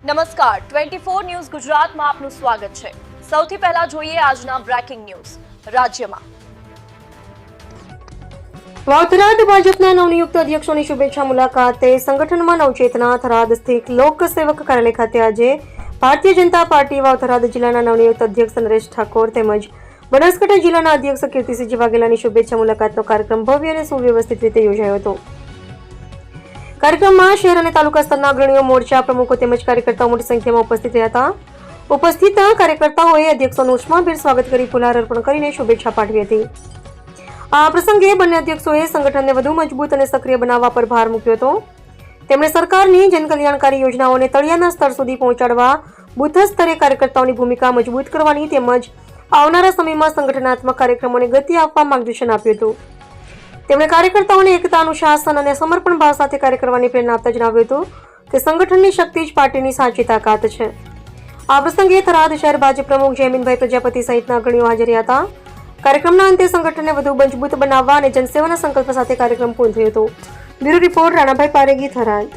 નમસ્કાર 24 ન્યૂઝ ગુજરાતમાં આપનું સ્વાગત છે। સૌથી પહેલા જોઈએ આજના બ્રેકિંગ ન્યૂઝ। રાજ્યમાં વાવથરાદ ભાજપના નવનિયુક્ત અધ્યક્ષોની શુભેચ્છા મુલાકાતે સંગઠનમાં નવચેતના થરાદ સ્થિત લોકસેવક કાર્યાલય ખાતે આજે ભારતીય જનતા પાર્ટી વાવથરાદ જિલ્લાના નવનિયુક્ત અધ્યક્ષ નરેશ ઠાકોર તેમજ બનાસકાંઠા જિલ્લાના અધ્યક્ષ કીર્તિસિંહ વાઘેલાની શુભેચ્છા મુલાકાતનો કાર્યક્રમ ભવ્ય અને સુવ્યવસ્થિત રીતે યોજાયો હતો। કાર્યક્રમમાં શહેર અને તાલુકા સ્તરના અગ્રણીઓ, મોરચા પ્રમુખો તેમજ કાર્યકર્તાઓ મોટી સંખ્યામાં ઉપસ્થિત રહ્યા હતા। ઉપસ્થિત કાર્યકર્તાઓએ અધ્યક્ષોનું ઉષ્માભેર સ્વાગત કરી ફુલહાર અર્પણ કરીને શુભેચ્છા પાઠવી હતી। આ પ્રસંગે બંને અધ્યક્ષોએ સંગઠનને વધુ મજબૂત અને સક્રિય બનાવવા પર ભાર મૂક્યો હતો। તેમણે સરકારની જનકલ્યાણકારી યોજનાઓને તળિયાના સ્તર સુધી પહોંચાડવા બૂથ સ્તરે કાર્યકર્તાઓની ભૂમિકા મજબૂત કરવાની તેમજ આવનારા સમયમાં સંગઠનાત્મક કાર્યક્રમોને ગતિ આપવા માર્ગદર્શન આપ્યું હતું। તેમણે કાર્યકર્તાઓને એકતા, અનુશાસન અને સમર્પણ ભાવ સાથે કાર્ય કરવાની પ્રેરણા આપતા જણાવ્યું હતું કે સંગઠનની શક્તિ જ પાર્ટીની સાચી તાકાત છે। આ પ્રસંગે થરાદ શહેર ભાજપ પ્રમુખ જયમીનભાઈ પ્રજાપતિ સહિતના અગ્રણીઓ હાજર રહ્યા હતા। કાર્યક્રમના અંતે સંગઠનને વધુ મજબૂત બનાવવા અને જનસેવાના સંકલ્પ સાથે કાર્યક્રમ પૂર્ણ થયો હતો। Bureau report Ranabhai Paregi, Tharad.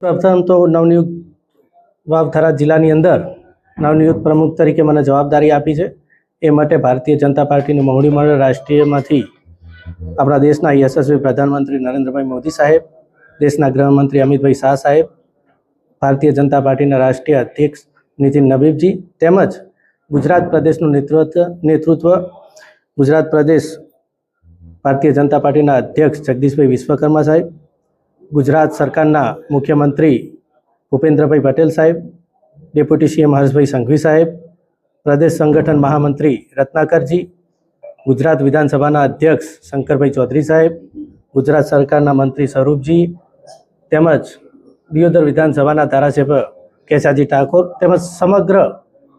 પ્રથમ તો નવનિયુક્ત વાવથરા જિલ્લાની અંદર નવનિયુક્ત પ્રમુખ તરીકે મને જવાબદારી આપી છે। એ માટે ભારતીય જનતા પાર્ટીનું મહુડી મંડળ રાષ્ટ્રીયમાંથી આપણા દેશના યશસ્વી પ્રધાનમંત્રી નરેન્દ્રભાઈ મોદી સાહેબ, દેશના ગૃહમંત્રી અમિતભાઈ શાહ સાહેબ, ભારતીય જનતા પાર્ટીના રાષ્ટ્રીય અધ્યક્ષ નીતિન નબીબજી તેમજ ગુજરાત પ્રદેશનું નેતૃત્વ ગુજરાત પ્રદેશ ભારતીય જનતા પાર્ટીના અધ્યક્ષ જગદીશભાઈ વિશ્વકર્મા સાહેબ, ગુજરાત સરકારના મુખ્યમંત્રી ભૂપેન્દ્રભાઈ પટેલ સાહેબ, ડેપ્યુટી સીએમ હર્ષભાઈ સંઘવી સાહેબ, પ્રદેશ સંગઠન મહામંત્રી રત્નાકરજી, ગુજરાત વિધાનસભાના અધ્યક્ષ શંકરભાઈ ચૌધરી સાહેબ, ગુજરાત સરકારના મંત્રી સ્વરૂપજી તેમજ દિયોદર વિધાનસભાના ધારાસભ્ય કેશાજી ઠાકોર તેમજ સમગ્ર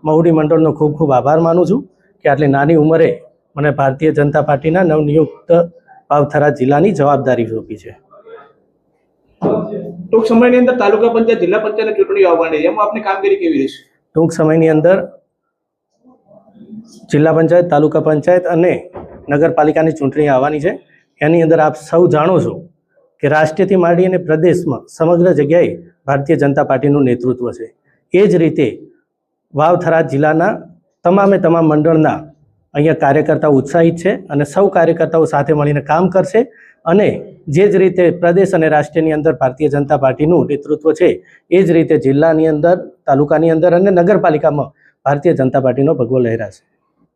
મહુડી મંડળનો ખૂબ ખૂબ આભાર માનું છું કે આટલી નાની ઉંમરે મને ભારતીય જનતા પાર્ટીના નવનિયુક્ત વાવથરા જિલ્લાની જવાબદારી સોંપી છે। ટૂંક સમયની અંદર તાલુકા પંચાયત, જિલ્લા પંચાયત ચૂંટણી આવવાની છે, એમાં આપની કામગીરી કેવી રહેશે? ટૂંક સમયની અંદર જિલ્લા પંચાયત, તાલુકા પંચાયત અને નગરપાલિકાની ચૂંટણી આવવાની છે। એની અંદર આપ સૌ જાણો છો કે રાષ્ટ્રીયથી માંડી અને પ્રદેશમાં સમગ્ર જગ્યાએ ભારતીય જનતા પાર્ટીનું નેતૃત્વ છે। એ જ રીતે વાવથરા જિલ્લાના તમામે તમામ મંડળના અહીંયા કાર્યકર્તાઓ ઉત્સાહિત છે અને સૌ કાર્યકર્તાઓ સાથે મળીને કામ કરશે અને જે જ રીતે પ્રદેશ અને રાષ્ટ્રની અંદર ભારતીય જનતા પાર્ટીનું નેતૃત્વ છે એ જ રીતે જિલ્લાની અંદર, તાલુકાની અંદર અને નગરપાલિકામાં ભારતીય જનતા પાર્ટીનો ભગવો લહેરાશે।